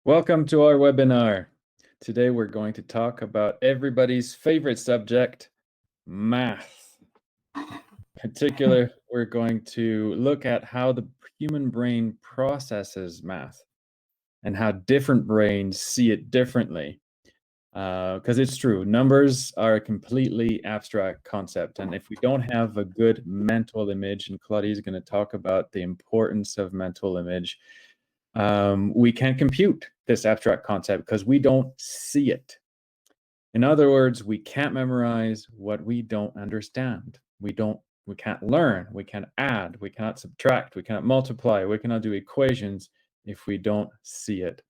Welcome to our webinar. Today we're going to talk about everybody's favorite subject, math. In particular, we're going to look at how the human brain processes math and how different brains see it differently. Because it's true, numbers are a completely abstract concept. And if we don't have a good mental image, and Claudie is going to talk about the importance of mental image, we can't compute this abstract concept because we don't see it. In other words, we can't memorize what we don't understand. We can't learn, we can't add, we cannot subtract, we cannot multiply, we cannot do equations if we don't see it.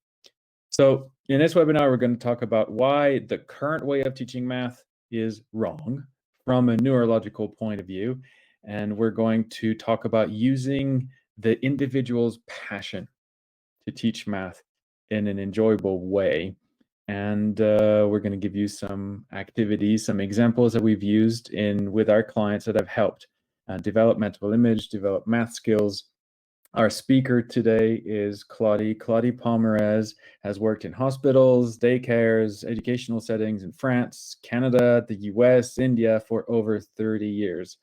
So in this webinar, we're going to talk about why the current way of teaching math is wrong from a neurological point of view. And we're going to talk about using the individual's passion to teach math in an enjoyable way. And we're going to give you some activities, some examples that we've used with our clients that have helped develop mental image, develop math skills. Our speaker today is Claudie. Claudie Pomares has worked in hospitals, daycares, educational settings in France, Canada, the US, India for over 30 years.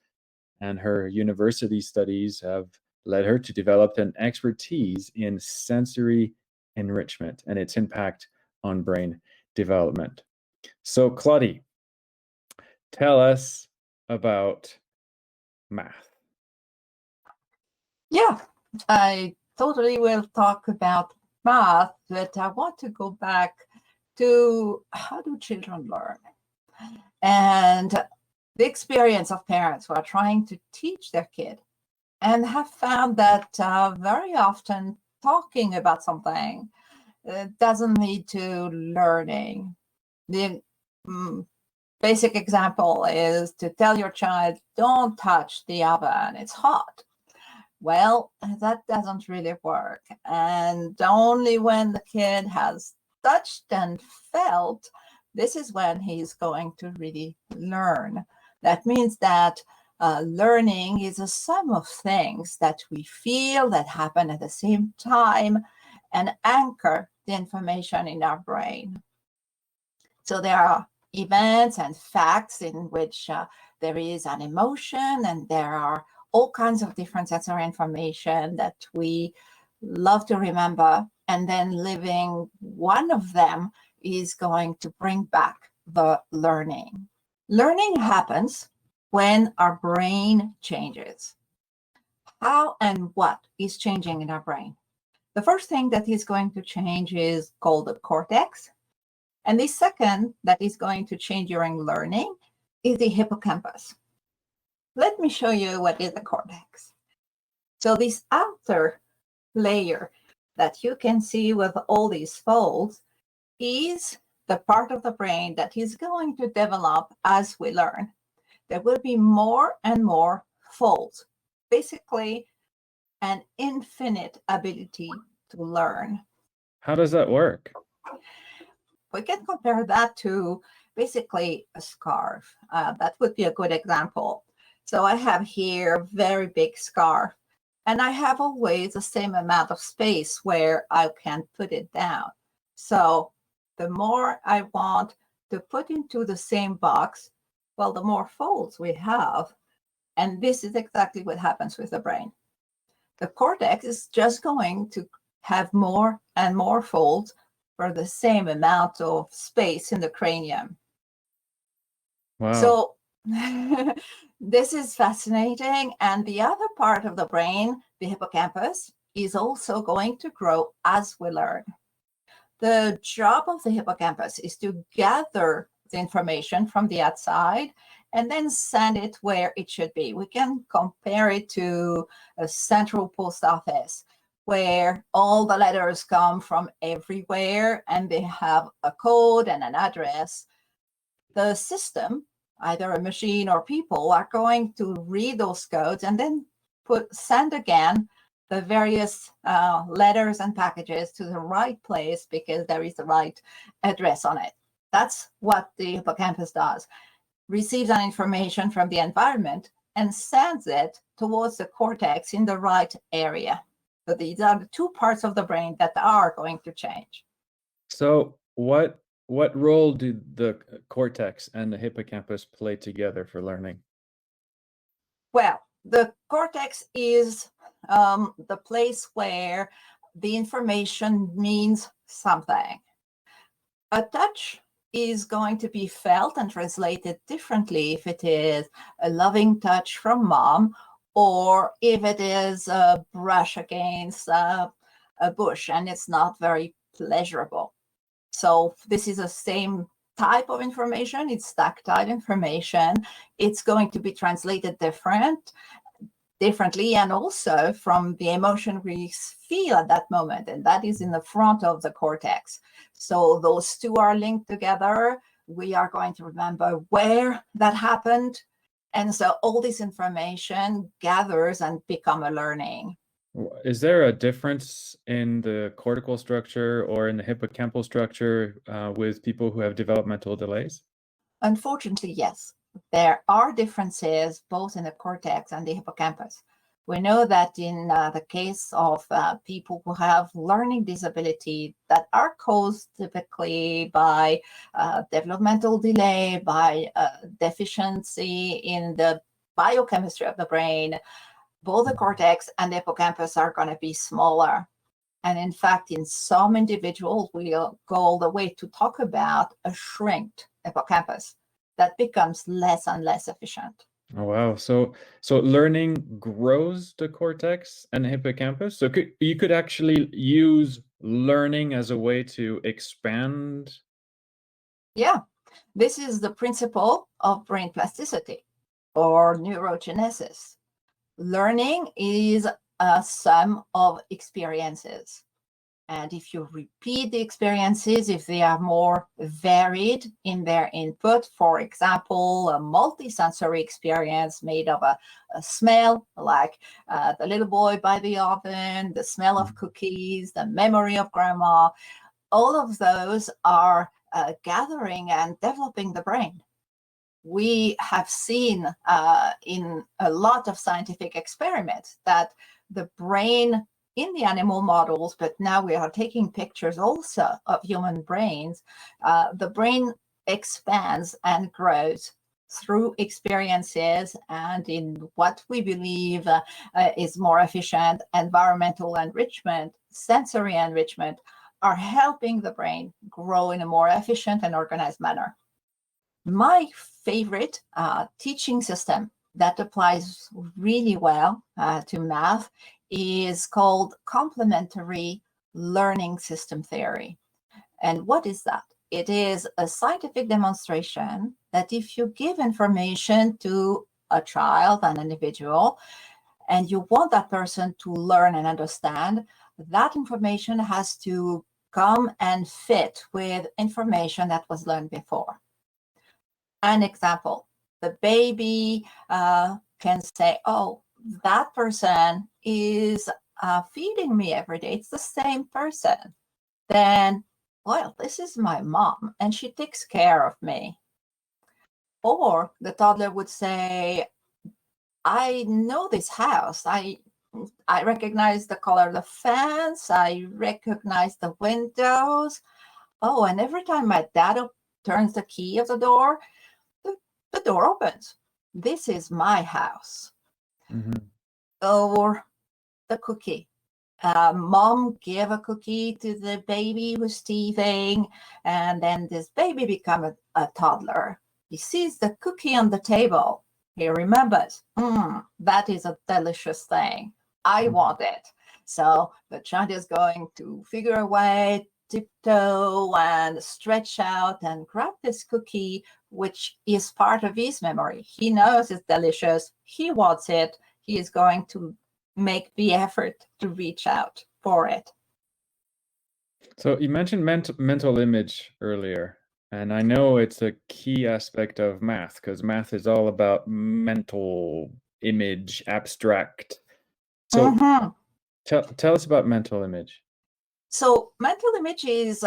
And her university studies have led her to develop an expertise in sensory enrichment and its impact on brain development. So, Claudie, tell us about math. Yeah, I totally will talk about math, but I want to go back to how do children learn? And the experience of parents who are trying to teach their kid and have found that very often talking about something doesn't lead to learning. The basic example is to tell your child, don't touch the oven, it's hot. Well, that doesn't really work. And only when the kid has touched and felt, this is when he's going to really learn. That means that learning is a sum of things that we feel that happen at the same time and anchor the information in our brain. So there are events and facts in which there is an emotion, and there are all kinds of different sensory information that we love to remember. And then living one of them is going to bring back the learning. Learning happens when our brain changes. How and what is changing in our brain? The first thing that is going to change is called the cortex. And the second that is going to change during learning is the hippocampus. Let me show you what is the cortex. So this outer layer that you can see with all these folds is the part of the brain that is going to develop as we learn. There will be more and more folds, basically an infinite ability to learn. How does that work? We can compare that to basically a scarf. That would be a good example. So I have here a very big scarf, and I have always the same amount of space where I can put it down. So the more I want to put into the same box, well, the more folds we have. And this is exactly what happens with the brain. The cortex is just going to have more and more folds for the same amount of space in the cranium. Wow. So this is fascinating. And the other part of the brain, the hippocampus, is also going to grow as we learn. The job of the hippocampus is to gather the information from the outside and then send it where it should be. We can compare it to a central post office where all the letters come from everywhere and they have a code and an address. The system, either a machine or people, are going to read those codes and then send again the various letters and packages to the right place because there is the right address on it. That's what the hippocampus does. Receives an information from the environment and sends it towards the cortex in the right area. So these are the two parts of the brain that are going to change. So what role do the cortex and the hippocampus play together for learning? Well, the cortex is the place where the information means something. A touch is going to be felt and translated differently if it is a loving touch from mom or if it is a brush against a bush and it's not very pleasurable. So this is the same type of information. It's tactile information. It's going to be translated differently, and also from the emotion we feel at that moment, and that is in the front of the cortex. So those two are linked together. We are going to remember where that happened, and so all this information gathers and become a learning. Is there a difference in the cortical structure or in the hippocampal structure with people who have developmental delays? Unfortunately, yes, there are differences both in the cortex and the hippocampus. We know that in the case of people who have learning disability that are caused typically by developmental delay, by deficiency in the biochemistry of the brain, both the cortex and the hippocampus are going to be smaller. And in fact, in some individuals, we'll go all the way to talk about a shrinked hippocampus that becomes less and less efficient. Oh, wow. So learning grows the cortex and the hippocampus. So you could actually use learning as a way to expand. Yeah, this is the principle of brain plasticity or neurogenesis. Learning is a sum of experiences. And if you repeat the experiences, if they are more varied in their input, for example, a multisensory experience made of a smell, like the little boy by the oven, the smell of cookies, the memory of grandma, all of those are gathering and developing the brain. We have seen in a lot of scientific experiments that the brain in the animal models, but now we are taking pictures also of human brains, the brain expands and grows through experiences and in what we believe is more efficient environmental enrichment, sensory enrichment, are helping the brain grow in a more efficient and organized manner. My favorite teaching system that applies really well to math is called complementary learning system theory. And what is that? It is a scientific demonstration that if you give information to a child, an individual, and you want that person to learn and understand, that information has to come and fit with information that was learned before. An example, the baby can say, oh, that person is feeding me every day. It's the same person. Then, well, this is my mom and she takes care of me. Or the toddler would say, I know this house. I recognize the color of the fence. I recognize the windows. Oh, and every time my dad turns the key of the door opens. This is my house. Mm-hmm. Or the cookie. Mom gave a cookie to the baby who's teething, and then this baby becomes a toddler. He sees the cookie on the table. He remembers, that is a delicious thing. I want it. So the child is going to figure a way, tiptoe and stretch out and grab this cookie, which is part of his memory. He knows it's delicious. He wants it. He is going to make the effort to reach out for it. So you mentioned mental image earlier, and I know it's a key aspect of math because math is all about mental image, abstract. So tell us about mental image. So mental image is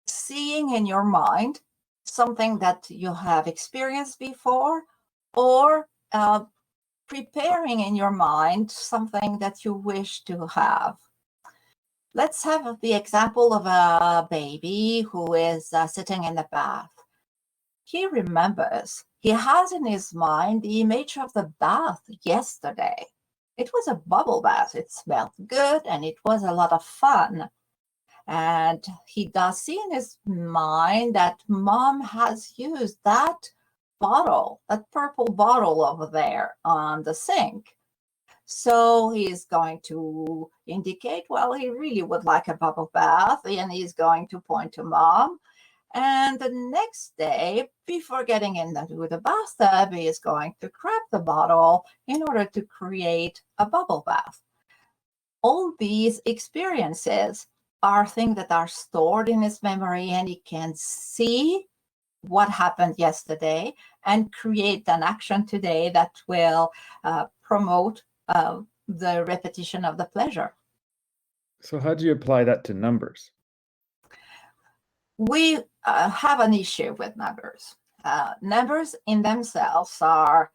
seeing in your mind something that you have experienced before, or preparing in your mind something that you wish to have. Let's have the example of a baby who is sitting in the bath. He remembers, he has in his mind the image of the bath yesterday. It was a bubble bath. It smelled good and it was a lot of fun. And he does see in his mind that mom has used that bottle, that purple bottle over there on the sink. So he's going to indicate, well, he really would like a bubble bath, and he's going to point to mom. And the next day, before getting into the bathtub, he is going to grab the bottle in order to create a bubble bath. All these experiences are things that are stored in his memory, and he can see what happened yesterday and create an action today that will promote the repetition of the pleasure. So how do you apply that to numbers? We have an issue with numbers. Numbers in themselves are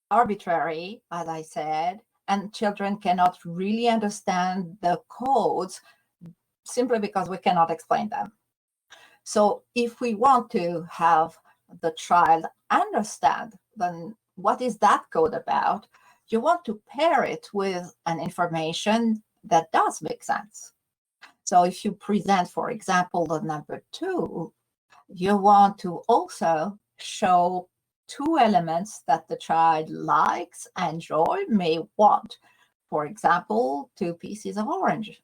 arbitrary, as I said, and children cannot really understand the codes simply because we cannot explain them. So if we want to have the child understand, then what is that code about? You want to pair it with an information that does make sense. So if you present, for example, the number 2, you want to also show 2 elements that the child likes, enjoy, may want. For example, 2 pieces of orange.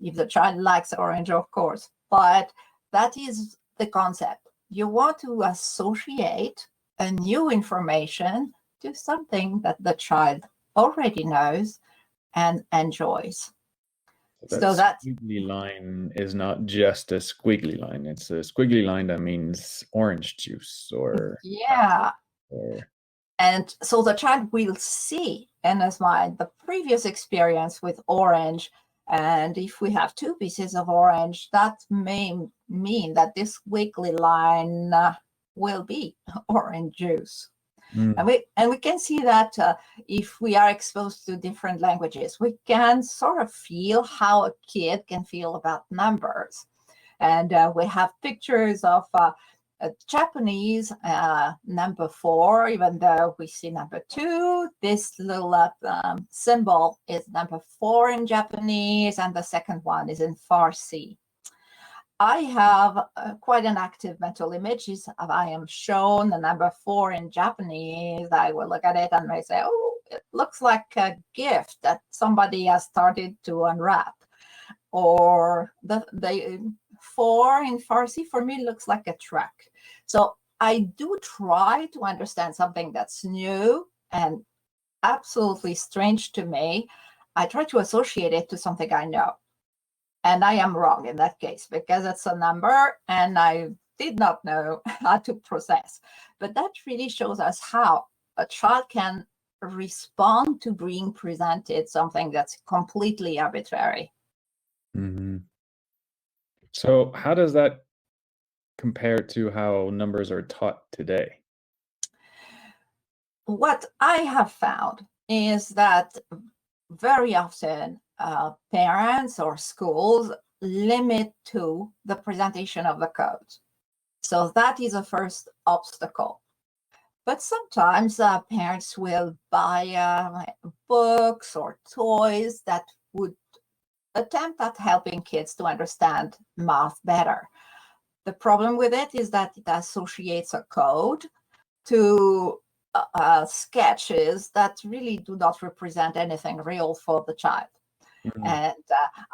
If the child likes orange, of course, but that is the concept. You want to associate a new information to something that the child already knows and enjoys. So that squiggly line is not just a squiggly line. It's a squiggly line that means orange juice or... Yeah. And so the child will see in his mind the previous experience with orange. And if we have 2 pieces of orange, that may mean that this wiggly line will be orange juice. And we can see that if we are exposed to different languages, we can sort of feel how a kid can feel about numbers. And we have pictures of Japanese number 4, even though we see number 2. This little symbol is number 4 in Japanese, and the second one is in Farsi. I have quite an active mental image. If I am shown the number 4 in Japanese, I will look at it and may say, oh, it looks like a gift that somebody has started to unwrap. Or the 4 in Farsi, for me, looks like a truck. So I do try to understand something that's new and absolutely strange to me. I try to associate it to something I know. And I am wrong in that case because it's a number and I did not know how to process. But that really shows us how a child can respond to being presented something that's completely arbitrary. Mm-hmm. So how does that compare to how numbers are taught today? What I have found is that very often parents or schools limit to the presentation of the code. So that is a first obstacle. But sometimes parents will buy books or toys that would attempt at helping kids to understand math better. The problem with it is that it associates a code to sketches that really do not represent anything real for the child. Mm-hmm. And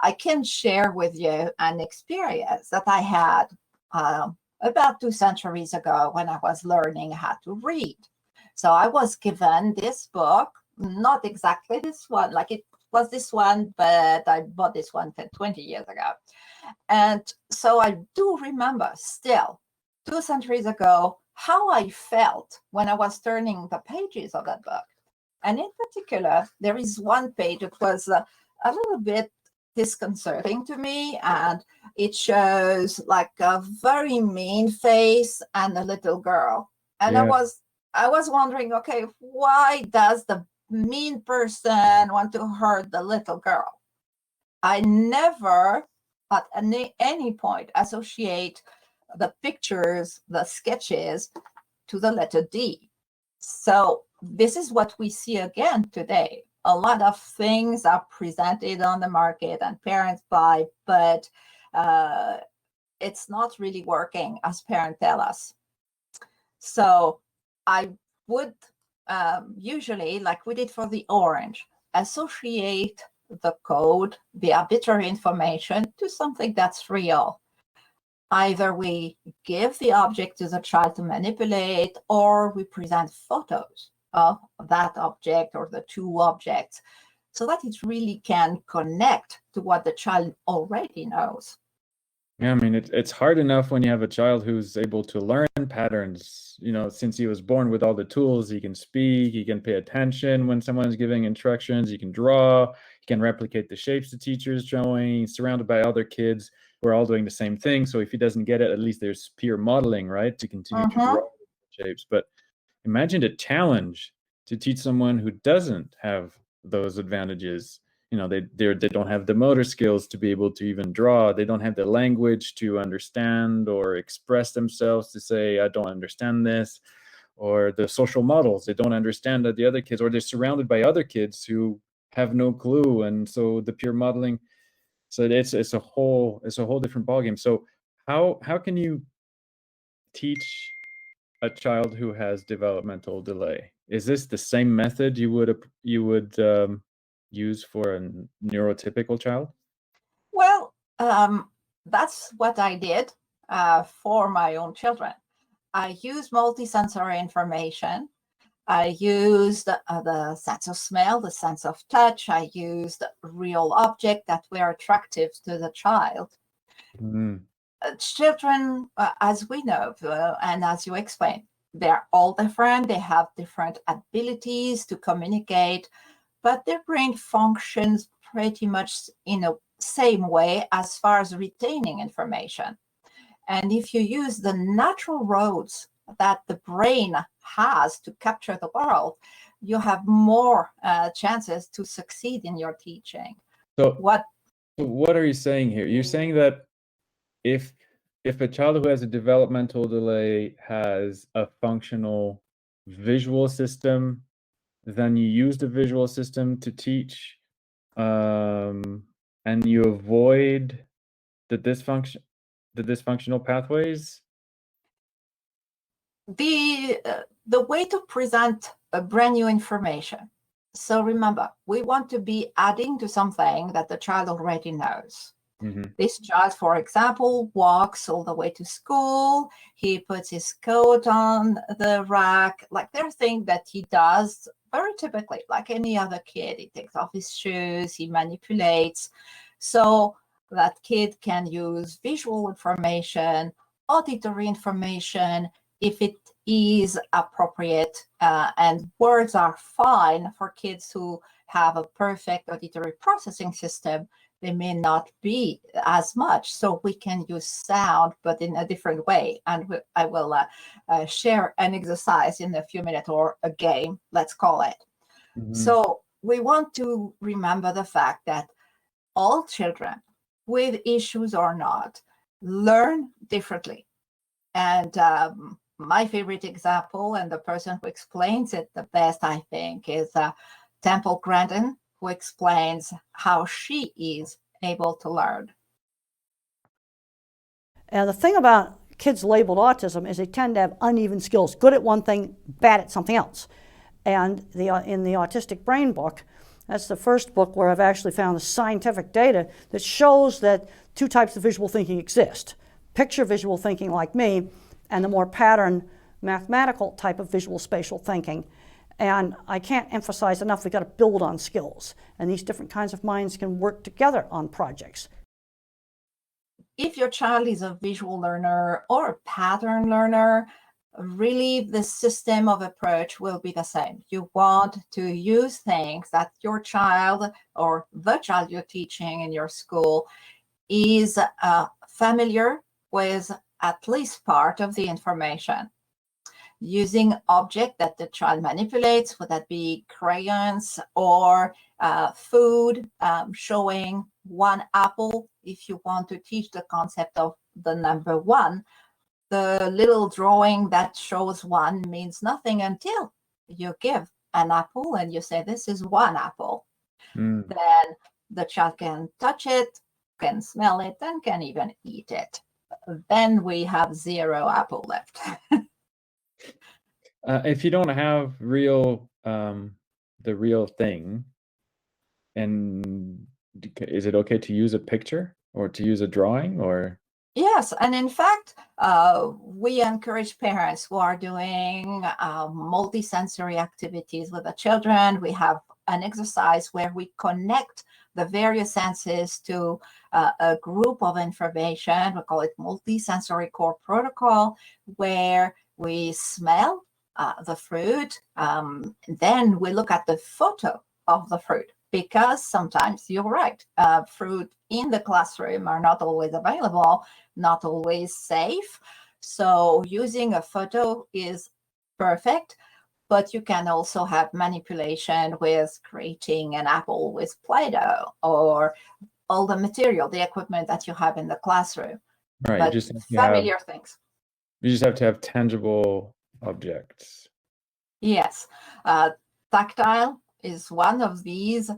I can share with you an experience that I had about 2 centuries ago when I was learning how to read. So I was given this book, not exactly this one, like it was this one, but I bought this one 20 years ago. And so I do remember still 2 centuries ago how I felt when I was turning the pages of that book. And in particular, there is one page that was a little bit disconcerting to me, and it shows like a very mean face and a little girl. And I was wondering, okay, why does the mean person want to hurt the little girl? I never at any point associate the pictures, the sketches to the letter D. So this is what we see again today. A lot of things are presented on the market and parents buy, but it's not really working as parents tell us. So I would usually, like we did for the orange, associate the code, the arbitrary information to something that's real. Either we give the object to the child to manipulate, or we present photos of that object or the two objects so that it really can connect to what the child already knows. Yeah, I mean, it's hard enough when you have a child who's able to learn patterns, since he was born with all the tools. He can speak, he can pay attention when someone's giving instructions, he can draw, he can replicate the shapes the teacher's showing. He's surrounded by other kids who are all doing the same thing. So if he doesn't get it, at least there's peer modeling, right, to continue to draw shapes. But imagine the challenge to teach someone who doesn't have those advantages. They don't have the motor skills to be able to even draw. They don't have the language to understand or express themselves, to say, I don't understand this, or the social models. They don't understand that the other kids, or they're surrounded by other kids who have no clue. And so the peer modeling, so it's a whole different ballgame. So how can you teach a child who has developmental delay? Is this the same method you would use for a neurotypical child? Well, that's what I did for my own children. I used multisensory information. I used the sense of smell, the sense of touch. I used real objects that were attractive to the child. Children, as we know, and as you explained, they're all different. They have different abilities to communicate, but their brain functions pretty much in a same way as far as retaining information. And if you use the natural roads that the brain has to capture the world, you have more chances to succeed in your teaching. So what are you saying here? You're saying that if a child who has a developmental delay has a functional visual system, then you use the visual system to teach, and you avoid the dysfunctional pathways? The way to present a brand new information. So remember, we want to be adding to something that the child already knows. This child, for example, walks all the way to school. He puts his coat on the rack. Like, there are things that he does very typically, like any other kid. He takes off his shoes, he manipulates. So that kid can use visual information, auditory information, if it is appropriate, and words are fine for kids who have a perfect auditory processing system. They may not be as much, so we can use sound, but in a different way. And I will share an exercise in a few minutes, or a game, let's call it. So we want to remember the fact that all children, with issues or not, learn differently. And my favorite example, and the person who explains it the best, I think, is Temple Grandin, who explains how she is able to learn. And the thing about kids labeled autism is they tend to have uneven skills, good at one thing, bad at something else. And in the Autistic Brain book, that's the first book where I've actually found the scientific data that shows that two types of visual thinking exist. Picture visual thinking like me, and the more pattern mathematical type of visual spatial thinking. And I can't emphasize enough, we've got to build on skills. And these different kinds of minds can work together on projects. If your child is a visual learner or a pattern learner, really the system of approach will be the same. You want to use things that your child or the child you're teaching in your school is familiar with at least part of the information. using object that the child manipulates, would that be crayons or food, showing one apple. If you want to teach the concept of the number one, the little drawing that shows one means nothing until you give an apple and you say, this is one apple. Mm. Then the child can touch it, can smell it, and can even eat it. Then we have 0 apple left. If you don't have real the real thing, and is it okay to use a picture or to use a drawing or? Yes, and in fact, we encourage parents who are doing multisensory activities with the children. We have an exercise where we connect the various senses to a group of information. We call it multisensory core protocol, where we smell the fruit. Then we look at the photo of the fruit, because sometimes you're right, fruit in the classroom are not always available, not always safe. So using a photo is perfect, but you can also have manipulation with creating an apple with Play-Doh or all the material, the equipment that you have in the classroom. Right, But familiar things. You just have to have tangible objects. Yes, tactile is one of these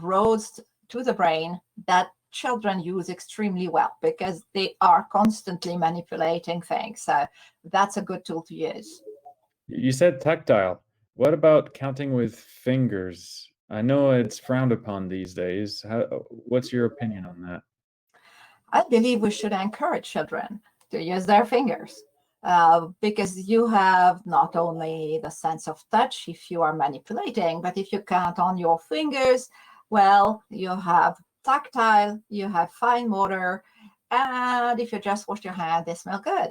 roads to the brain that children use extremely well, because they are constantly manipulating things. So that's a good tool to use. You said tactile. What about counting with fingers? I know it's frowned upon these days. What's your opinion on that? I believe we should encourage children to use their fingers, because you have not only the sense of touch if you are manipulating, but if you count on your fingers, well, you have tactile, you have fine motor, and if you just wash your hand, they smell good.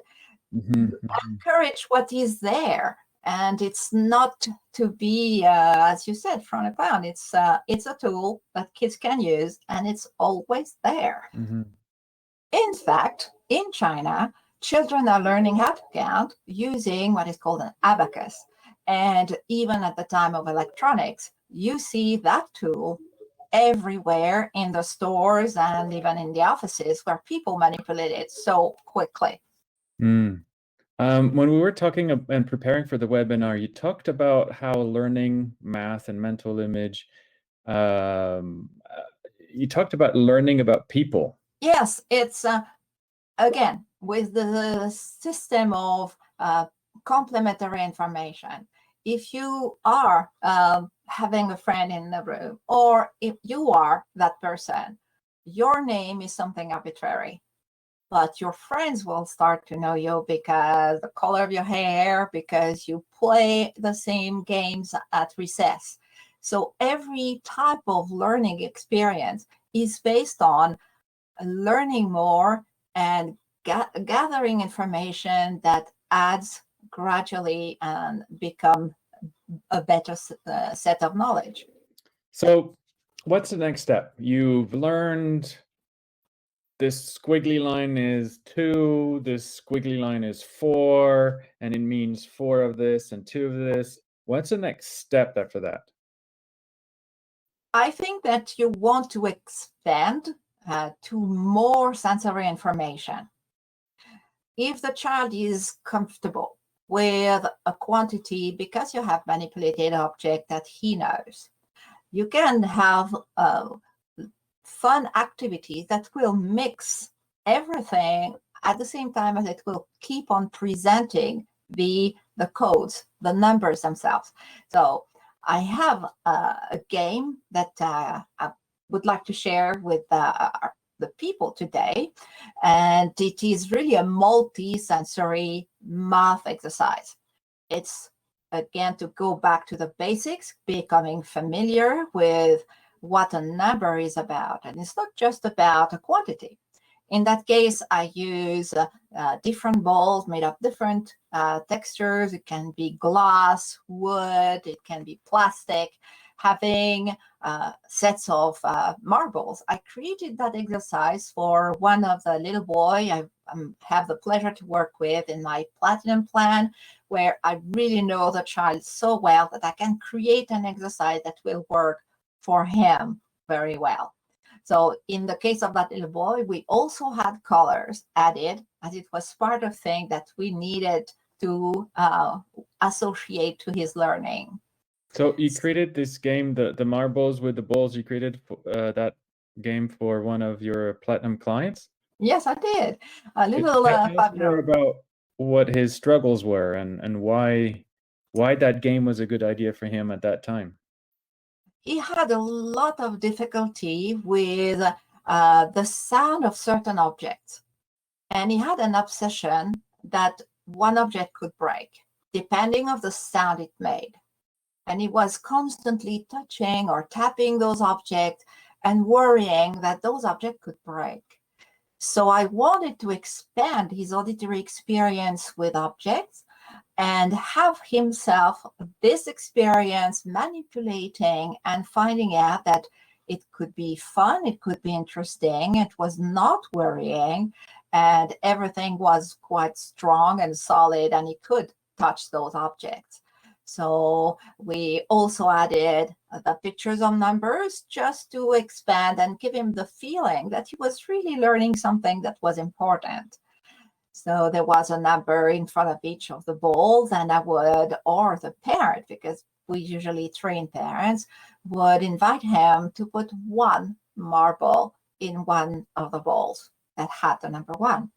Mm-hmm. Encourage what is there, and it's not to be, as you said, frowned upon. It's a tool that kids can use, and it's always there. Mm-hmm. In fact, in China, children are learning how to count using what is called an abacus. And even at the time of electronics, you see that tool everywhere in the stores and even in the offices, where people manipulate it so quickly. Mm. When we were talking and preparing for the webinar, you talked about how learning math and mental image, you talked about learning about people. Yes, it's again, with the system of complementary information. If you are having a friend in the room, or if you are that person, your name is something arbitrary, but your friends will start to know you because the color of your hair, because you play the same games at recess. So every type of learning experience is based on learning more and gathering information that adds gradually and become a better set of knowledge. So what's the next step? You've learned this squiggly line is 2, this squiggly line is 4, and it means 4 of this and 2 of this. What's the next step after that? I think that you want to expand to more sensory information. If the child is comfortable with a quantity because you have manipulated an object that he knows, you can have fun activities that will mix everything at the same time as it will keep on presenting the codes, the numbers themselves. So I have a game that I would like to share with the people today, and it is really a multi-sensory math exercise. It's, again, to go back to the basics, becoming familiar with what a number is about. And it's not just about a quantity. In that case, I use different balls made of different textures. It can be glass, wood, it can be plastic. having sets of marbles. I created that exercise for one of the little boy I have the pleasure to work with in my Platinum plan, where I really know the child so well that I can create an exercise that will work for him very well. So in the case of that little boy, we also had colors added, as it was part of thing that we needed to associate to his learning. So you created this game, the marbles with the balls. You created that game for one of your Platinum clients? Yes, I did. A Could you little tell us more 5-year-old. about what his struggles were and why that game was a good idea for him at that time? He had a lot of difficulty with the sound of certain objects. And he had an obsession that one object could break, depending on the sound it made. And he was constantly touching or tapping those objects and worrying that those objects could break. So I wanted to expand his auditory experience with objects and have himself this experience manipulating and finding out that it could be fun, it could be interesting, it was not worrying, and everything was quite strong and solid, and he could touch those objects. So we also added the pictures of numbers just to expand and give him the feeling that he was really learning something that was important. So there was a number in front of each of the balls, and I would, or the parent, because we usually train parents, would invite him to put one marble in one of the balls that had the number 1.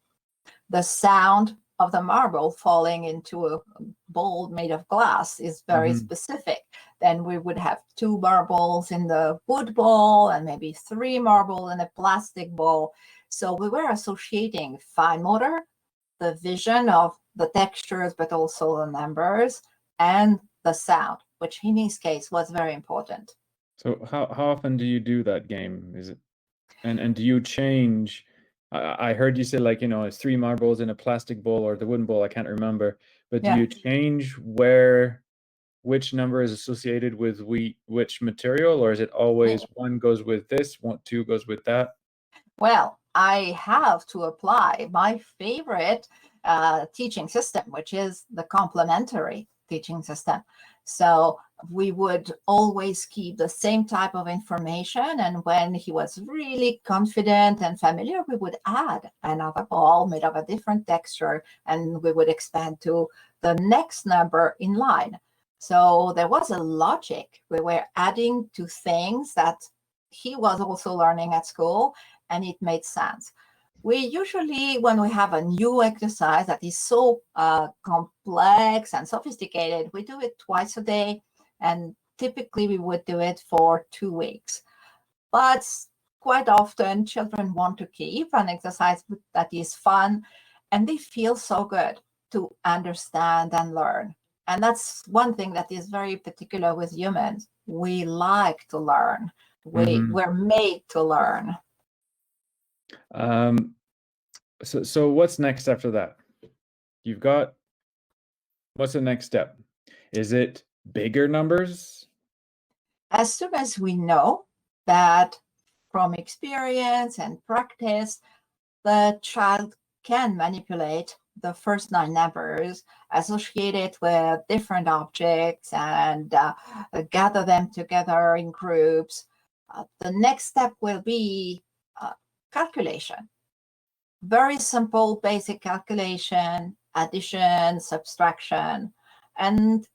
The sound of the marble falling into a bowl made of glass is very specific. Then we would have 2 marbles in the wood bowl and maybe 3 marbles in a plastic bowl. So we were associating fine motor, the vision of the textures, but also the numbers, and the sound, which in his case was very important. So how often do you do that game? Is it and do you change? I heard you say, like, it's 3 marbles in a plastic bowl or the wooden bowl. I can't remember, but do Yeah. you change which number is associated with which material, or is it always 1 goes with this, 2 goes with that? Well, I have to apply my favorite teaching system, which is the complementary teaching system. So we would always keep the same type of information. And when he was really confident and familiar, we would add another ball made of a different texture, and we would expand to the next number in line. So there was a logic. We were adding to things that he was also learning at school, and it made sense. We usually, when we have a new exercise that is so complex and sophisticated, we do it twice a day, and typically we would do it for 2 weeks. But quite often children want to keep an exercise that is fun, and they feel so good to understand and learn. And that's one thing that is very particular with humans. We like to learn. We're made to learn. So what's next after that? What's the next step? Is it bigger numbers? As soon as we know that from experience and practice, the child can manipulate the first 9 numbers associated with different objects and gather them together in groups, the next step will be calculation. Very simple, basic calculation, addition, subtraction. And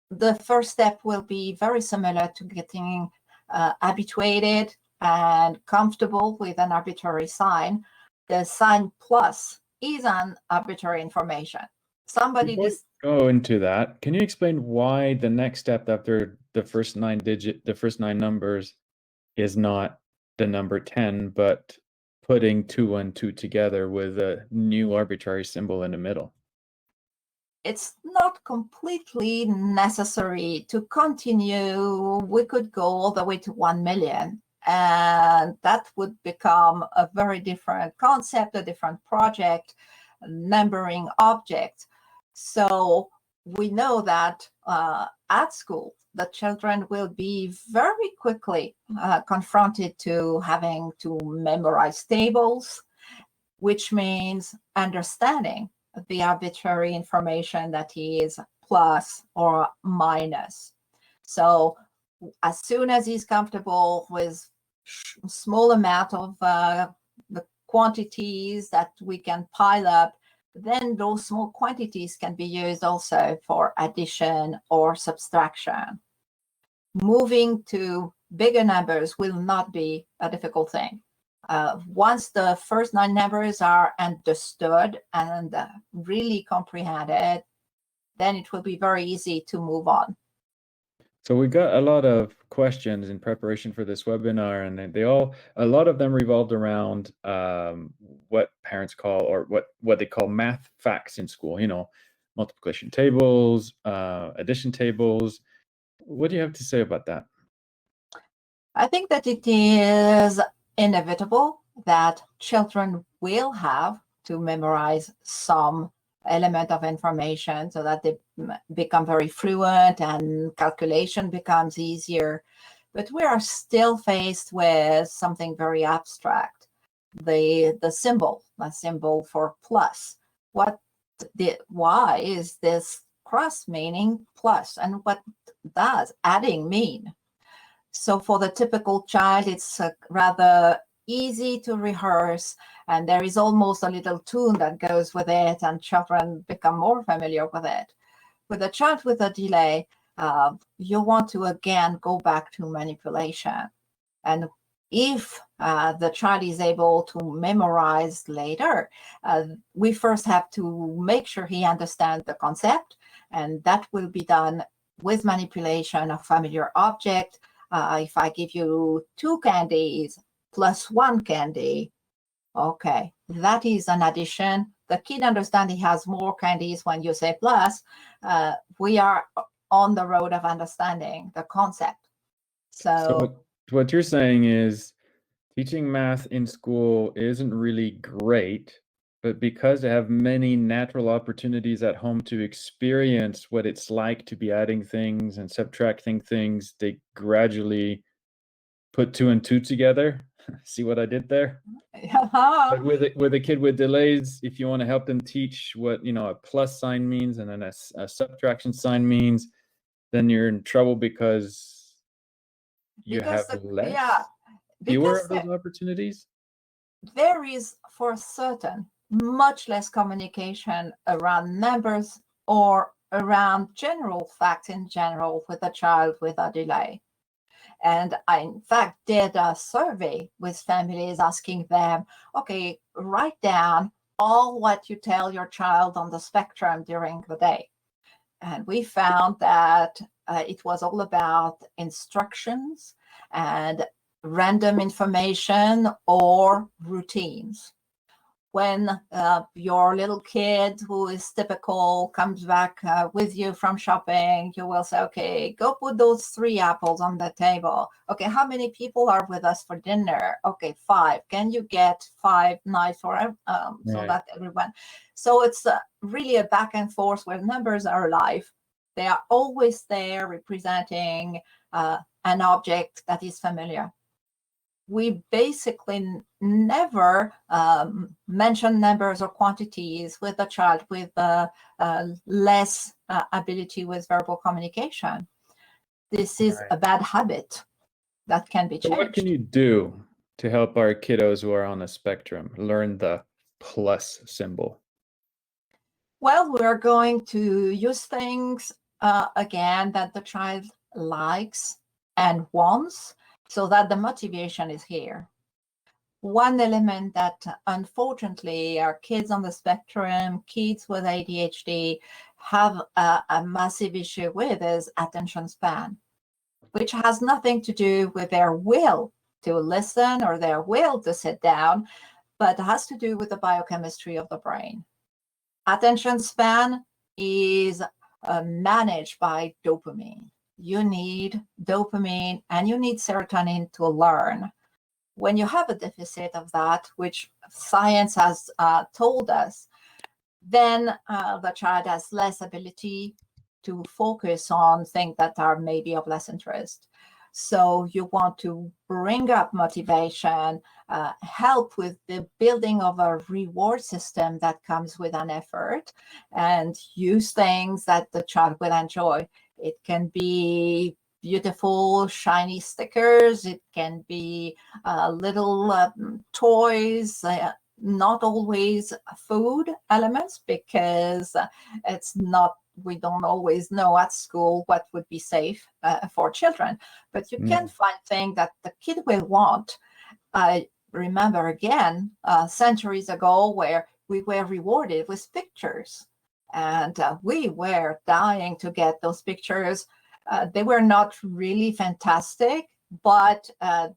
the first step will be very similar to getting habituated and comfortable with an arbitrary sign. The sign plus is an arbitrary information. Before we go into that, can you explain why the next step after the first 9 numbers is not the number 10, but putting 2 and 2 together with a new arbitrary symbol in the middle? It's not completely necessary to continue. We could go all the way to 1 million, and that would become a very different concept, a different project, numbering objects. So we know that at school, the children will be very quickly confronted to having to memorize tables, which means understanding the arbitrary information that is plus or minus. So as soon as he's comfortable with small amount of the quantities that we can pile up, then those small quantities can be used also for addition or subtraction. Moving to bigger numbers will not be a difficult thing. Once the first 9 numbers are understood and really comprehended, then it will be very easy to move on. So we got a lot of questions in preparation for this webinar, and a lot of them revolved around what parents call, or what they call math facts in school, multiplication tables, addition tables. What do you have to say about that? I think that it is inevitable that children will have to memorize some element of information so that they become very fluent and calculation becomes easier. But we are still faced with something very abstract, the symbol for plus. Why is this cross meaning plus, and what does adding mean? So for the typical child, it's rather easy to rehearse, and there is almost a little tune that goes with it, and children become more familiar with it. With a child with a delay, you want to again go back to manipulation. And if the child is able to memorize later, we first have to make sure he understands the concept, and that will be done with manipulation of familiar object. If I give you 2 candies plus 1 candy, okay, that is an addition. The kid understands he has more candies when you say plus. We are on the road of understanding the concept. So what you're saying is teaching math in school isn't really great, but because they have many natural opportunities at home to experience what it's like to be adding things and subtracting things, they gradually put 2 and 2 together. See what I did there? But with a kid with delays, if you want to help them teach what a plus sign means and then a subtraction sign means, then you're in trouble because you have fewer of those opportunities. There is, for certain, much less communication around numbers or around general facts in general with a child with a delay. And I, in fact, did a survey with families asking them, okay, write down all what you tell your child on the spectrum during the day. And we found that it was all about instructions and random information or routines. When your little kid, who is typical, comes back with you from shopping, you will say, okay, go put those 3 apples on the table. Okay, how many people are with us for dinner? Okay, 5. Can you get 5 knives for so that everyone? So it's really a back and forth where numbers are alive. They are always there representing an object that is familiar. We basically never mention numbers or quantities with a child with less ability with verbal communication. This is a bad habit that can be changed. So what can you do to help our kiddos who are on the spectrum learn the plus symbol? Well, we're going to use things, again, that the child likes and wants, so that the motivation is here. One element that unfortunately our kids on the spectrum, kids with ADHD, have a massive issue with is attention span, which has nothing to do with their will to listen or their will to sit down, but has to do with the biochemistry of the brain. Attention span is managed by dopamine. You need dopamine and you need serotonin to learn. When you have a deficit of that, which science has told us, then the child has less ability to focus on things that are maybe of less interest. So you want to bring up motivation, help with the building of a reward system that comes with an effort, and use things that the child will enjoy. It can be beautiful, shiny stickers. It can be little toys, not always food elements, because it's not, we don't always know at school what would be safe for children, but you can find things that the kid will want. I remember again, centuries ago, where we were rewarded with pictures, and we were dying to get those pictures. They were not really fantastic, but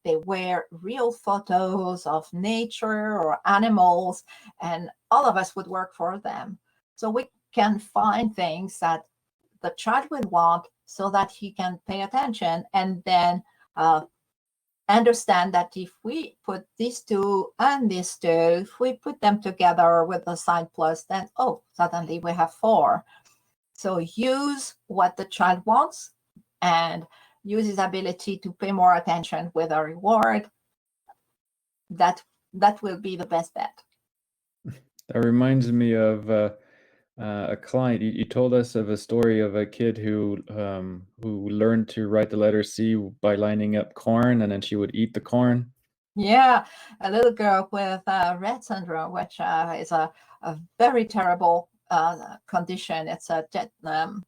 they were real photos of nature or animals, and all of us would work for them. So we can find things that the child will want so that he can pay attention, and then understand that if we put these two and these two, if we put them together with the sign plus, then suddenly we have 4. So use what the child wants and use his ability to pay more attention with a reward. That will be the best bet. That reminds me of a client. You told us of a story of a kid who learned to write the letter C by lining up corn, and then she would eat the corn. Yeah, a little girl with Rett syndrome, which is a very terrible condition. It's a attends,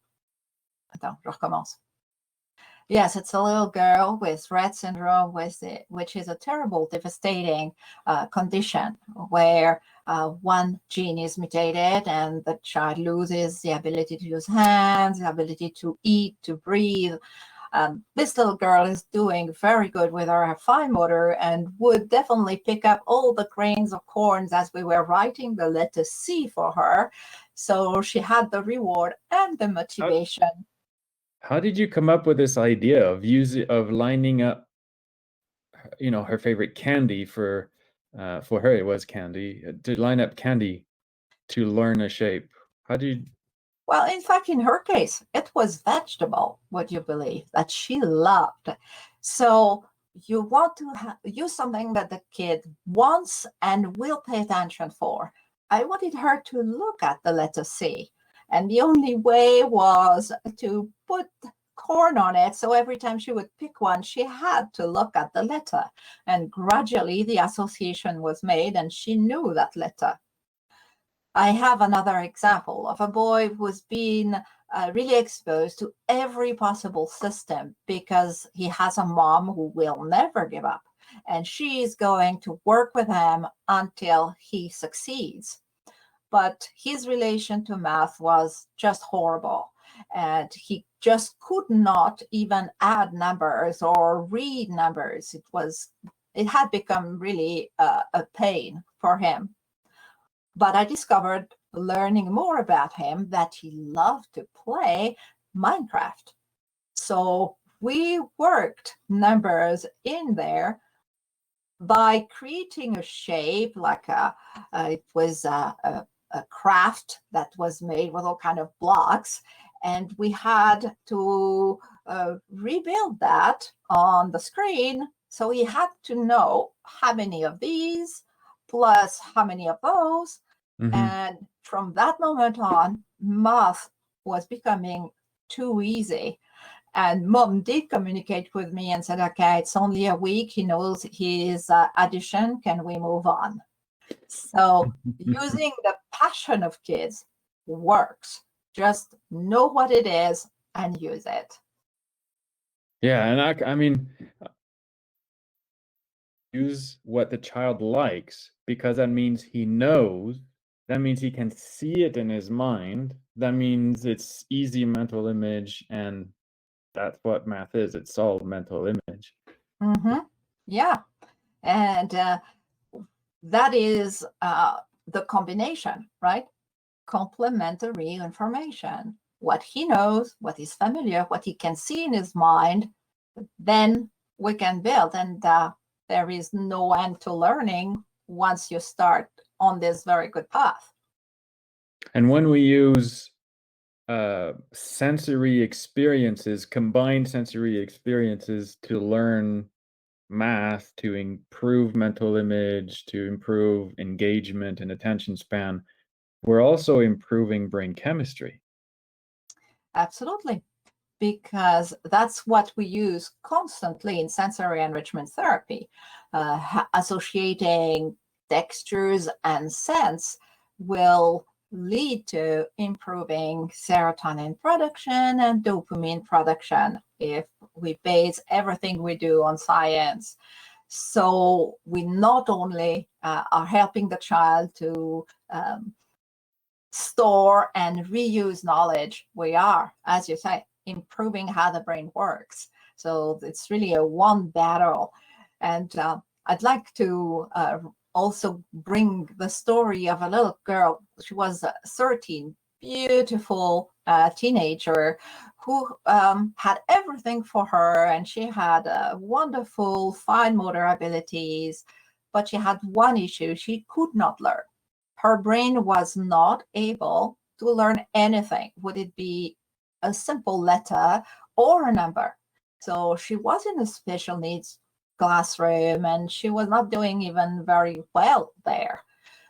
je recommence. Yes, it's a little girl with Rett syndrome, which is a terrible, devastating condition where one gene is mutated and the child loses the ability to use hands, the ability to eat, to breathe. This little girl is doing very good with her fine motor and would definitely pick up all the grains of corn as we were writing the letter C for her. So she had the reward and the motivation. How did you come up with this idea of lining up, her favorite candy for her it was candy, to line up candy to learn a shape? How did you? Well, in fact, in her case, it was vegetable, would you believe, that she loved. So you want to use something that the kid wants and will pay attention for. I wanted her to look at the letter C. And the only way was to put corn on it. So every time she would pick one, she had to look at the letter. And gradually the association was made and she knew that letter. I have another example of a boy who's been really exposed to every possible system because he has a mom who will never give up. And she is going to work with him until he succeeds. But his relation to math was just horrible. And he just could not even add numbers or read numbers. It had become really a pain for him. But I discovered, learning more about him, that he loved to play Minecraft. So we worked numbers in there by creating a shape, like it was a craft that was made with all kind of blocks. And we had to rebuild that on the screen. So he had to know how many of these plus how many of those. And from that moment on, math was becoming too easy. And mom did communicate with me and said, okay, it's only a week. He knows his addition. Can we move on? So using the passion of kids works. Just know what it is and use it. Yeah, and I mean, use what the child likes, because that means he knows. That means he can see it in his mind. That means it's easy mental image, and that's what math is. It's all mental image. Yeah, and that is the combination, right? Complementary information. What he knows, what is familiar, what he can see in his mind, then we can build. And there is no end to learning once you start on this very good path. And when we use sensory experiences, combined sensory experiences to learn math, to improve mental image, to improve engagement and attention span, we're also improving brain chemistry. Absolutely, because that's what we use constantly in sensory enrichment therapy. Associating textures and scents will lead to improving serotonin production and dopamine production if we base everything we do on science. So we not only are helping the child to store and reuse knowledge, we are, as you say, improving how the brain works. So it's really a one battle. And I'd like to also bring the story of a little girl. She was 13, beautiful teenager who had everything for her, and she had wonderful fine motor abilities, but she had one issue: she could not learn. Her brain was not able to learn anything. Would it be a simple letter or a number? So she was in a special needs classroom, and she was not doing even very well there.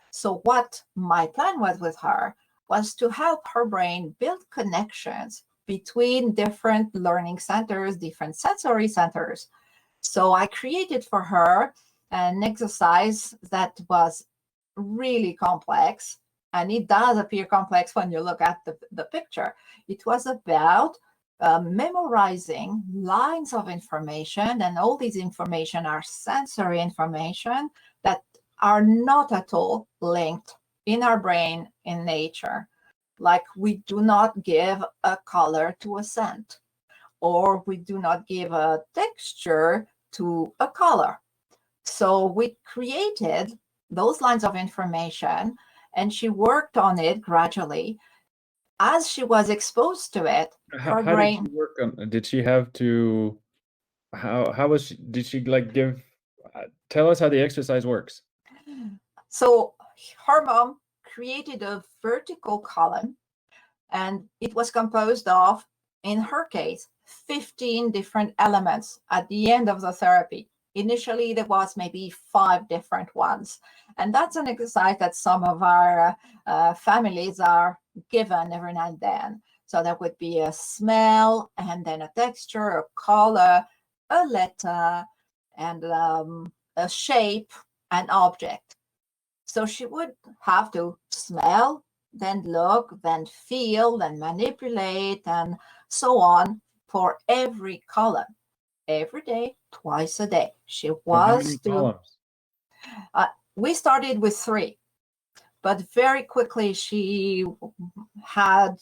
So what my plan was with her was to help her brain build connections between different learning centers, different sensory centers. So I created for her an exercise that was really complex, and it does appear complex when you look at the picture. It was about memorizing lines of information, and all these information are sensory information that are not at all linked in our brain in nature. Like, we do not give a color to a scent, or we do not give a texture to a color. So we created those lines of information, and she worked on it gradually. As she was exposed to it, her How brain. did she work on? Did she have to? How was she? Did she like give? Tell us how the exercise works. So her mom created a vertical column, and it was composed of, in her case, 15 different elements at the end of the therapy. Initially, there was maybe 5 different ones. And that's an exercise that some of our families are given every now and then. So there would be a smell, and then a texture, a color, a letter, and a shape, an object. So she would have to smell, then look, then feel, then manipulate, and so on for every column. Every day, twice a day. She How many was to. columns? We started with 3, but very quickly she had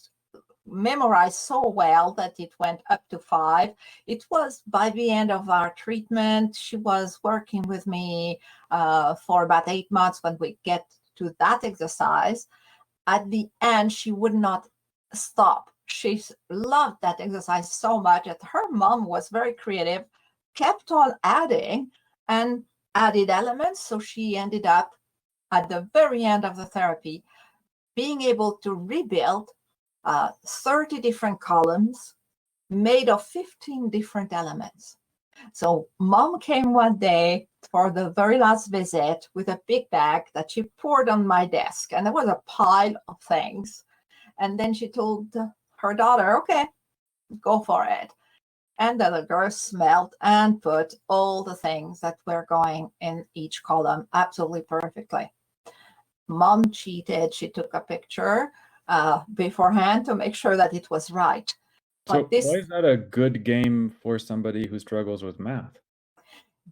memorized so well that it went up to 5. It was by the end of our treatment. She was working with me for about 8 months when we get to that exercise. At the end, she would not stop. She loved that exercise so much that her mom was very creative, kept on adding and added elements. So she ended up at the very end of the therapy being able to rebuild 30 different columns made of 15 different elements. So mom came one day for the very last visit with a big bag that she poured on my desk, and there was a pile of things. And then she told her daughter, okay, go for it. And the little girl smelled and put all the things that were going in each column absolutely perfectly. Mom cheated. She took a picture beforehand to make sure that it was right. So But this, why is that a good game for somebody who struggles with math?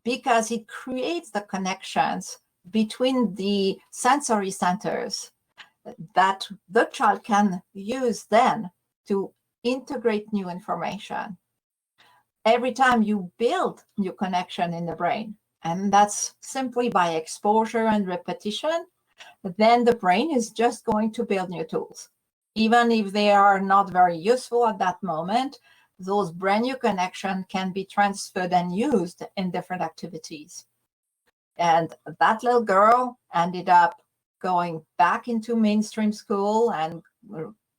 because it creates the connections between the sensory centers that the child can use then to integrate new information. Every time you build new connection in the brain, and that's simply by exposure and repetition, then the brain is just going to build new tools. Even if they are not very useful at that moment, those brand new connections can be transferred and used in different activities. And that little girl ended up going back into mainstream school and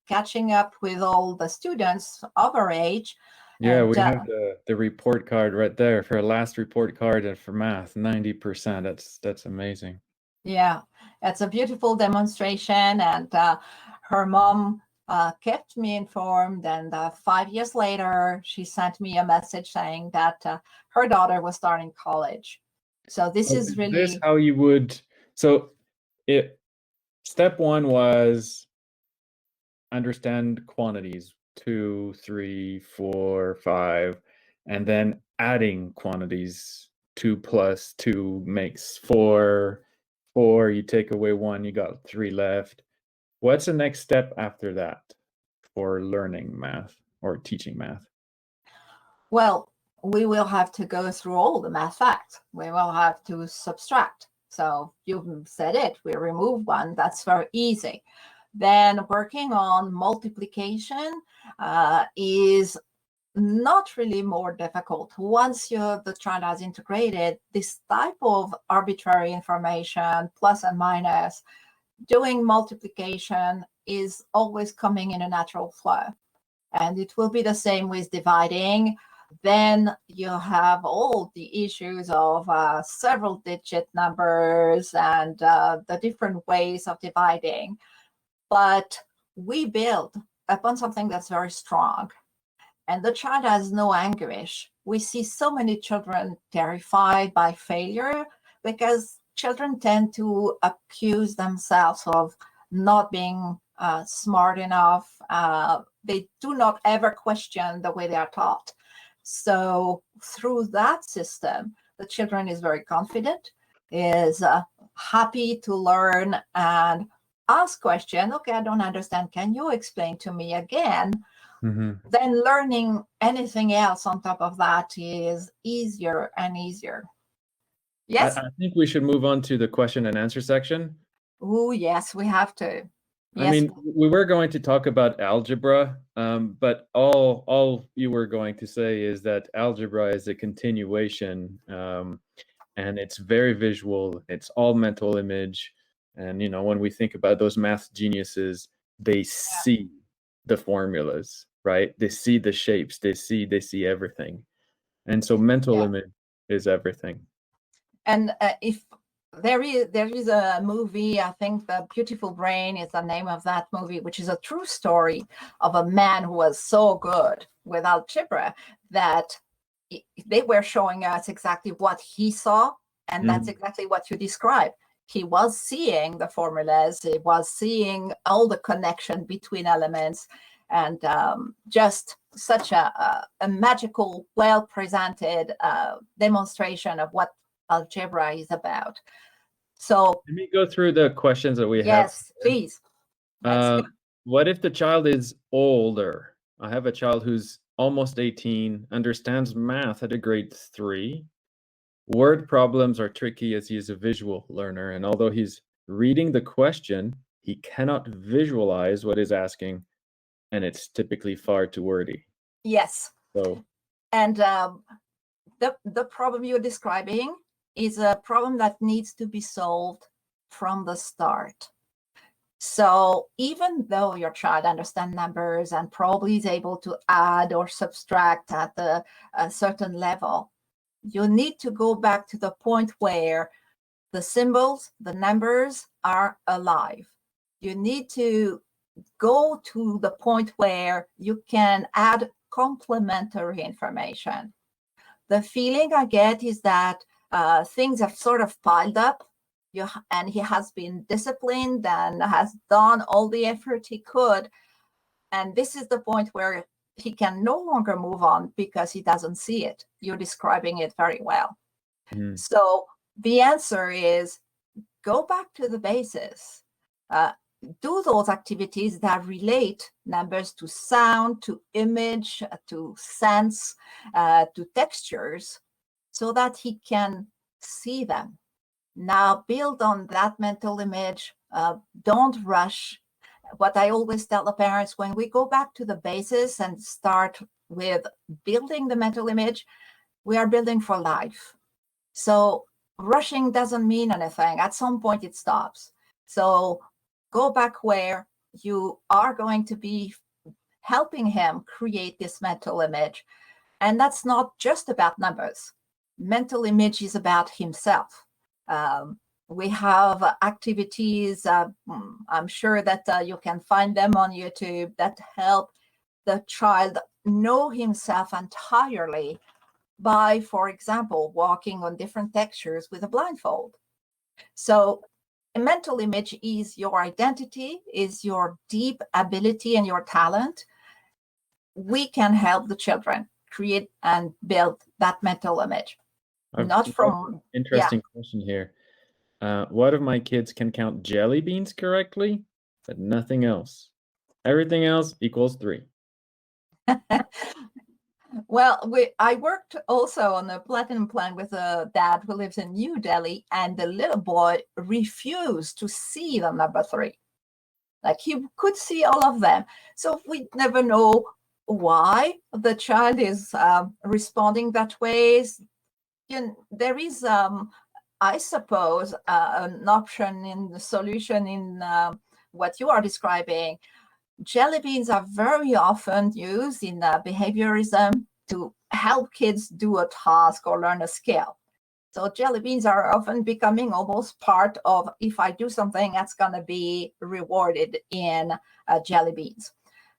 catching up with all the students of our age. Yeah, And, we have the report card right there for a last report card and for math, 90%. That's amazing. Yeah, it's a beautiful demonstration, and her mom kept me informed. And 5 years later, she sent me a message saying that her daughter was starting college. So this So is is really this how you would, so step one was understand quantities, 2, 3, 4, 5, and then adding quantities. 2 plus 2 makes 4. 4, you take away 1, you got 3 left. What's the next step after that for learning math or teaching math? well, we will have to go through all the math facts. We will have to subtract. So you said it, we remove 1, that's very easy. Then working on multiplication is not really more difficult. Once the child has integrated this type of arbitrary information, plus and minus, doing multiplication is always coming in a natural flow. And it will be the same with dividing. Then you have all the issues of several digit numbers and the different ways of dividing. But we build upon something that's very strong. And the child has no anguish. We see so many children terrified by failure because children tend to accuse themselves of not being smart enough. They do not ever question the way they are taught. So through that system, the children is very confident, is happy to learn and ask question. Okay, I don't understand. Can you explain to me again? Then learning anything else on top of that is easier and easier. Yes? I think we should move on to the question and answer section. Oh, yes, we have to. Yes. I mean, we were going to talk about algebra, but all you were going to say is that algebra is a continuation, and it's very visual. It's all mental image. And, you know, when we think about those math geniuses, they see the formulas, right? They see the shapes, they see everything. And so mental image is everything. And if there is a movie, I think The Beautiful Brain is the name of that movie, which is a true story of a man who was so good with algebra that they were showing us exactly what he saw, and that's exactly what you described. He was seeing the formulas, he was seeing all the connection between elements, and just such a magical, well-presented demonstration of what algebra is about. So let me go through the questions that we have. Yes, please. What if the child is older? I have a child who's almost 18, understands math at a grade 3. Word problems are tricky as he is a visual learner, and although he's reading the question, he cannot visualize what is asking, and it's typically far too wordy. Yes. So, and the problem you're describing is a problem that needs to be solved from the start. So even though your child understands numbers and probably is able to add or subtract at a certain level, you need to go back to the point where the symbols, the numbers are alive. You need to go to the point where you can add complementary information. The feeling I get is that things have sort of piled up, and he has been disciplined and has done all the effort he could. And this is the point where he can no longer move on because he doesn't see it. You're describing it very well. So the answer is go back to the basis. Do those activities that relate numbers to sound, to image, to sense, to textures, so that he can see them. Now build on that mental image. Don't rush. What I always tell the parents, when we go back to the basis and start with building the mental image, we are building for life. So rushing doesn't mean anything. At some point it stops. So go back where you are going to be helping him create this mental image. And that's not just about numbers. Mental image is about himself. We have activities, I'm sure that you can find them on YouTube, that help the child know himself entirely by, for example, walking on different textures with a blindfold. So a mental image is your identity, is your deep ability and your talent. We can help the children create and build that mental image. Not from interesting question here. One of my kids can count jelly beans correctly, but nothing else. Everything else equals 3. Well, I worked also on a platinum plan with a dad who lives in New Delhi, and the little boy refused to see the number 3. Like, he could see all of them. So we never know why the child is responding that way. There is, I suppose, an option in the solution in what you are describing. Jelly beans are very often used in behaviorism to help kids do a task or learn a skill. So jelly beans are often becoming almost part of, if I do something, that's going to be rewarded in jelly beans.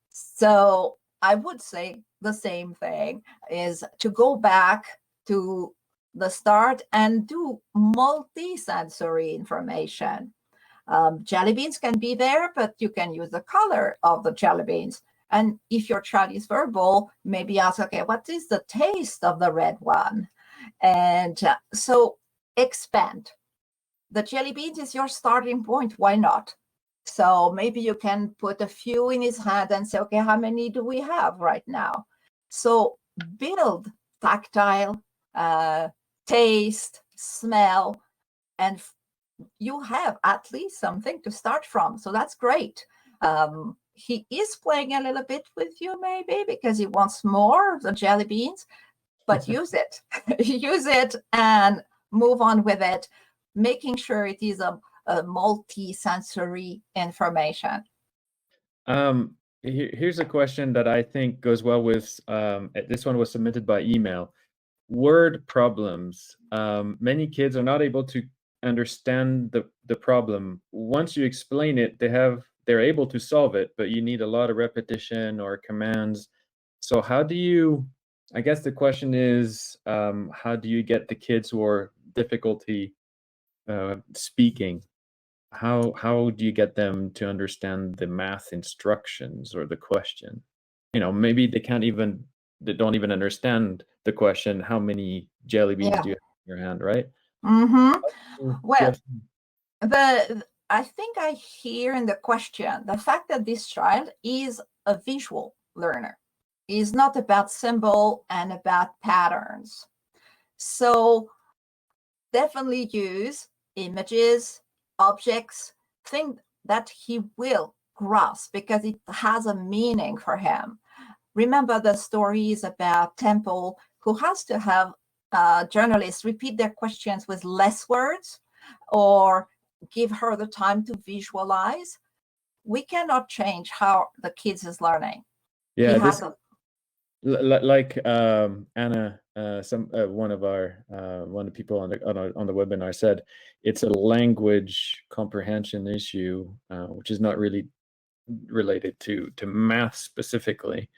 So I would say the same thing is to go back to the start and do multi-sensory information. Jelly beans can be there, but you can use the color of the jelly beans. And if your child is verbal, maybe ask, okay, what is the taste of the red one? And so expand. The jelly beans is your starting point. Why not? So maybe you can put a few in his hand and say, okay, how many do we have right now? So build tactile, taste, smell, and you have at least something to start from. So that's great. He is playing a little bit with you maybe because he wants more of the jelly beans, but use it. Use it and move on with it, making sure it is a multi-sensory information. Here's a question that I think goes well with, this one was submitted by email. Word problems. Many kids are not able to understand the problem. Once you explain it, they're able to solve it, but you need a lot of repetition or commands. So how do you, I guess the question is, how do you get the kids who are difficulty speaking, how do you get them to understand the math instructions or the question? Maybe they don't even understand the question, how many jelly beans do you have in your hand, right? Well, I think I hear in the question the fact that this child is a visual learner, is not about symbol and about patterns. So definitely use images, objects, things that he will grasp because it has a meaning for him. Remember the stories about Temple, who has to have journalists repeat their questions with less words or give her the time to visualize. We cannot change how the kids is learning. Yeah, like Anna, one of the people on the webinar said, it's a language comprehension issue, which is not really related to math specifically.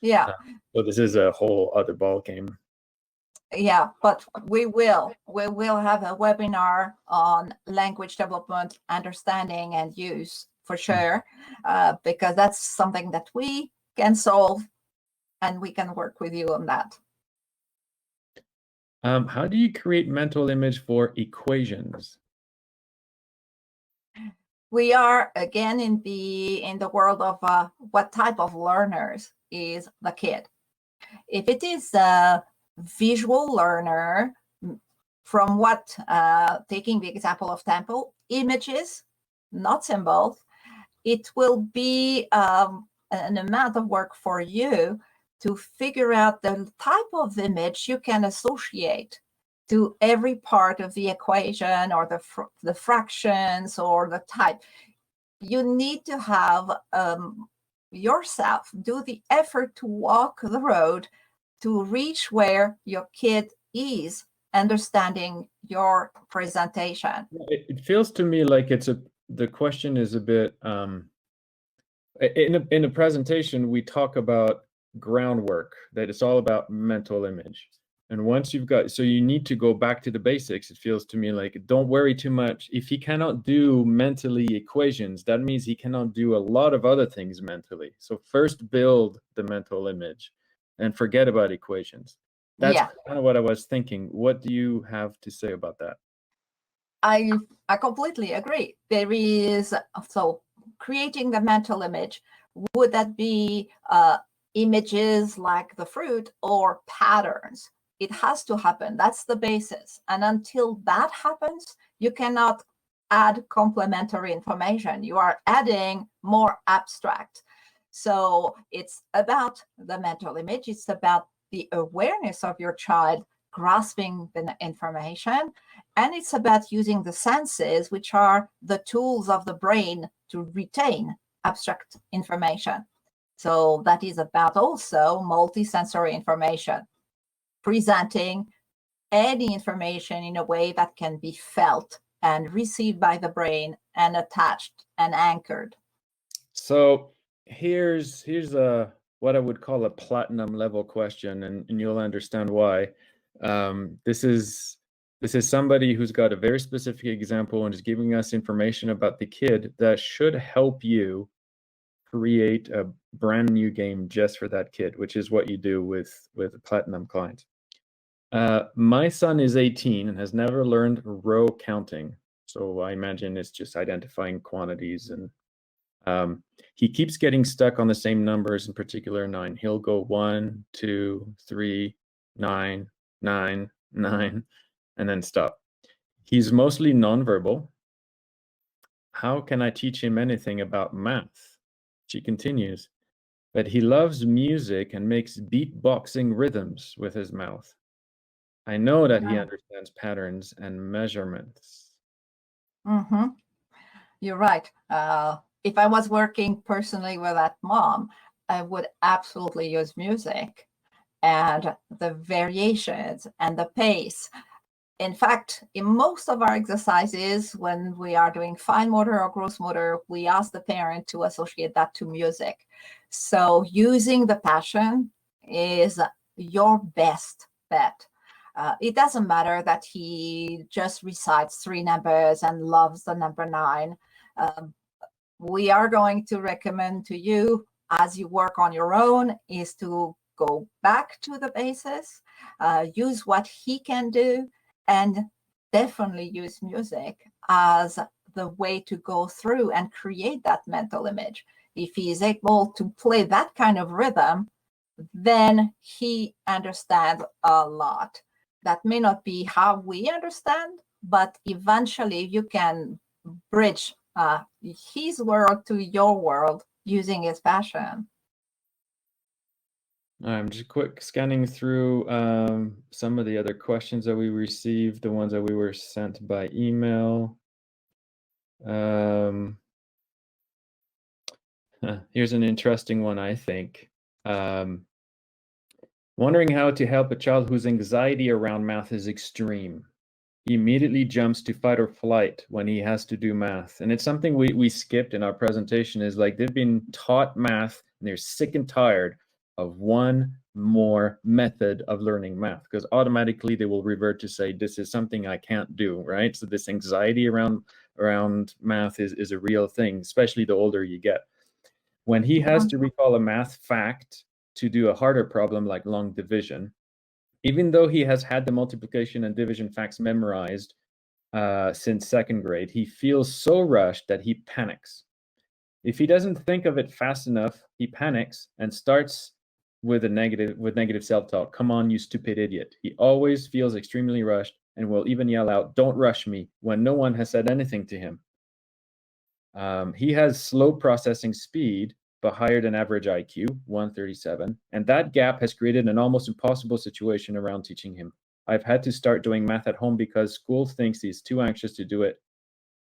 Yeah. So this is a whole other ball game. Yeah, but we will have a webinar on language development, understanding, and use for sure, because that's something that we can solve, and we can work with you on that. How do you create mental image for equations? We are again in the world of what type of learners is the kid. If it is a visual learner, from what, taking the example of Temple, images, not symbols, it will be an amount of work for you to figure out the type of image you can associate to every part of the equation or the fractions or the type. you need to have yourself do the effort to walk the road to reach where your kid is understanding your presentation. It feels to me like the question is a bit in a presentation we talk about groundwork, that it's all about mental image. And once you've got, so you need to go back to the basics. It feels to me like, don't worry too much. If he cannot do mentally equations, that means he cannot do a lot of other things mentally. So first build the mental image and forget about equations. That's kind of what I was thinking. What do you have to say about that? I completely agree. There is, so creating the mental image, would that be images like the fruit or patterns? It has to happen. That's the basis. And until that happens, you cannot add complementary information. You are adding more abstract. So it's about the mental image. It's about the awareness of your child grasping the information. And it's about using the senses, which are the tools of the brain to retain abstract information. So that is about also multisensory information, presenting any information in a way that can be felt and received by the brain and attached and anchored. So here's what I would call a platinum level question, and you'll understand why. This is somebody who's got a very specific example and is giving us information about the kid that should help you create a brand new game just for that kid, which is what you do with platinum clients. My son is 18 and has never learned row counting. So I imagine it's just identifying quantities, and he keeps getting stuck on the same numbers, in particular 9. He'll go 1, 2, 3, 9, 9, 9, and then stop. He's mostly nonverbal. How can I teach him anything about math? She continues, but he loves music and makes beatboxing rhythms with his mouth. I know that he understands patterns and measurements. Mm-hmm. You're right. If I was working personally with that mom, I would absolutely use music and the variations and the pace. In fact, in most of our exercises, when we are doing fine motor or gross motor, we ask the parent to associate that to music. So using the passion is your best bet. It doesn't matter that he just recites 3 numbers and loves the number 9. We are going to recommend to you, as you work on your own, is to go back to the basis, use what he can do, and definitely use music as the way to go through and create that mental image. If he is able to play that kind of rhythm, then he understands a lot. That may not be how we understand, but eventually you can bridge his world to your world using his passion. I'm just quick scanning through some of the other questions that we received, the ones that we were sent by email. Here's an interesting one, I think. Wondering how to help a child whose anxiety around math is extreme. He immediately jumps to fight or flight when he has to do math. And it's something we skipped in our presentation, is like they've been taught math and they're sick and tired of one more method of learning math, because automatically they will revert to say, this is something I can't do, right? So this anxiety around math is a real thing, especially the older you get. When he has to recall a math fact to do a harder problem like long division, even though he has had the multiplication and division facts memorized since 2nd grade, he feels so rushed that he panics. If he doesn't think of it fast enough, he panics and starts with negative self-talk. Come on, you stupid idiot. He always feels extremely rushed and will even yell out, "Don't rush me," when no one has said anything to him. He has slow processing speed, but higher than average IQ, 137. And that gap has created an almost impossible situation around teaching him. I've had to start doing math at home because school thinks he's too anxious to do it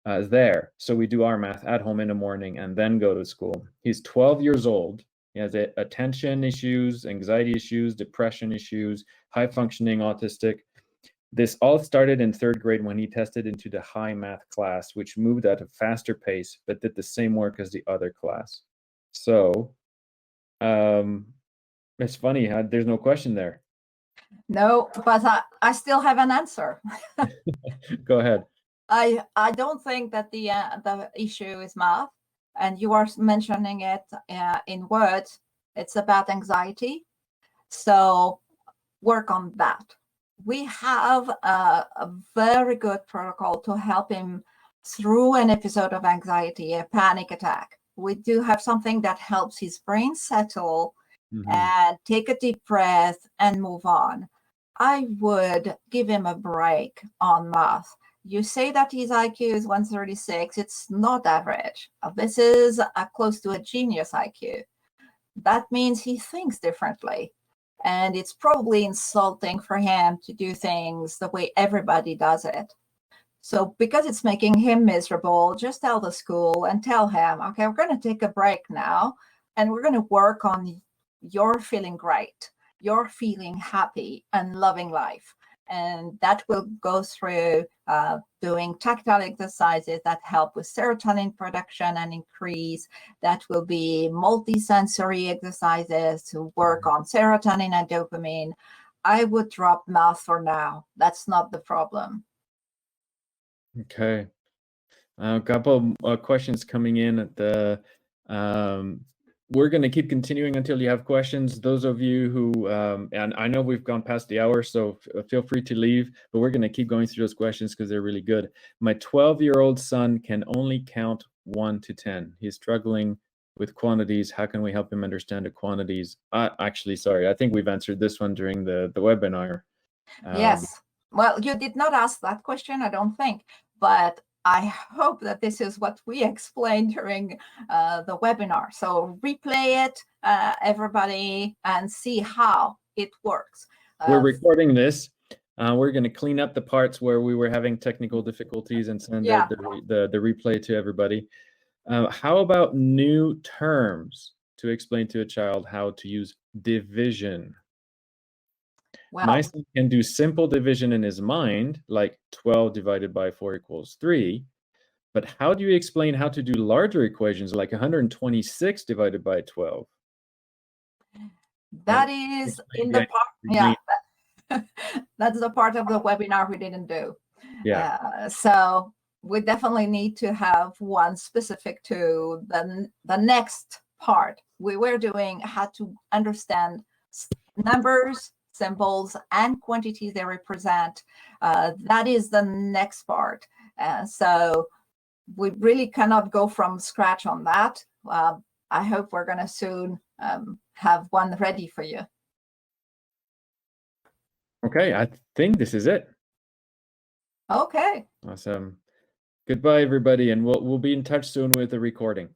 there. So we do our math at home in the morning and then go to school. He's 12 years old. He has attention issues, anxiety issues, depression issues, high functioning autistic. This all started in 3rd grade when he tested into the high math class, which moved at a faster pace, but did the same work as the other class. So it's funny how there's no question there. No, but I still have an answer. Go ahead. I don't think that the issue is math, and you are mentioning it in words. It's about anxiety. So work on that. We have a very good protocol to help him through an episode of anxiety, a panic attack. We do have something that helps his brain settle and take a deep breath and move on. I would give him a break on math. You say that his IQ is 136. It's not average. This is close to a genius IQ. That means he thinks differently. And it's probably insulting for him to do things the way everybody does it. So because it's making him miserable, just tell the school and tell him, okay, we're going to take a break now, and we're going to work on your feeling great, you're feeling happy and loving life. And that will go through doing tactile exercises that help with serotonin production and increase. That will be multisensory exercises to work on serotonin and dopamine. I would drop math for now. That's not the problem. Okay. A couple questions coming in at the we're going to keep continuing until you have questions. Those of you who, and I know we've gone past the hour, so feel free to leave, but we're going to keep going through those questions because they're really good. My 12-year-old son can only count 1 to 10. He's struggling with quantities. How can we help him understand the quantities? Actually, sorry, I think we've answered this one during the webinar. Yes. Well, you did not ask that question, I don't think, but I hope that this is what we explained during the webinar. So replay it, everybody, and see how it works. We're recording this. We're going to clean up the parts where we were having technical difficulties and send out the replay to everybody. How about new terms to explain to a child how to use division? Well, my son can do simple division in his mind, like 12 divided by 4 equals 3. But how do you explain how to do larger equations like 126 divided by 12? That is in the part, that's the part of the webinar we didn't do. So we definitely need to have one specific to the next part. We were doing how to understand numbers, symbols, and quantities they represent. That is the next part. So we really cannot go from scratch on that. I hope we're going to soon have one ready for you. Okay, I think this is it. Okay. Awesome. Goodbye, everybody, and we'll be in touch soon with the recording.